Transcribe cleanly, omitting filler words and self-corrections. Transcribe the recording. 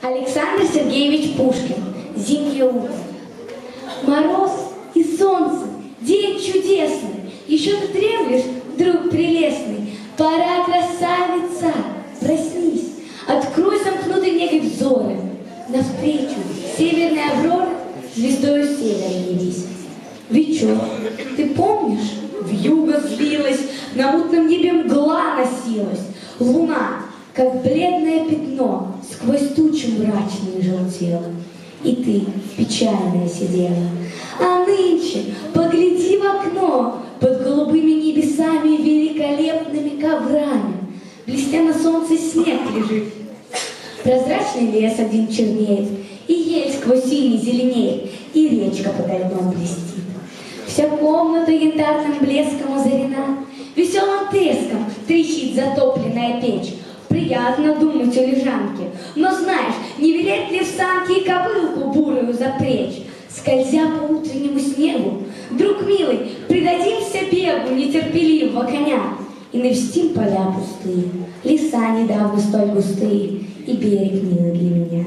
Александр Сергеевич Пушкин. Зимнее утро. Мороз и солнце, день чудесный. Еще ты дремлешь, друг прелестный. Пора, красавица, проснись. Открой замкнутый негой взоры. Навстречу северной авроры звездою севера явись. Вечер, ты помнишь? Вьюга злилась, на мутном небе мгла носилась. Луна, как бледное пятно, сквозь тучи мрачные желтела. И ты печальная сидела. А нынче погляди в окно, под голубыми небесами великолепными коврами. Блестя на солнце снег лежит. Прозрачный лес один чернеет, и ель сквозь синий зеленеет, и речка подо льдом блестит. Вся комната янтарным блеском озарена, веселым треском трещит затопленная печь. Приятно думать о лежанке, но знаешь, не велеть ли в санки и кобылку бурую запречь? Скользя по утреннему снегу, друг милый, предадимся бегу нетерпеливого коня и навестим поля пустые, леса недавно столь густые и берег милый для меня.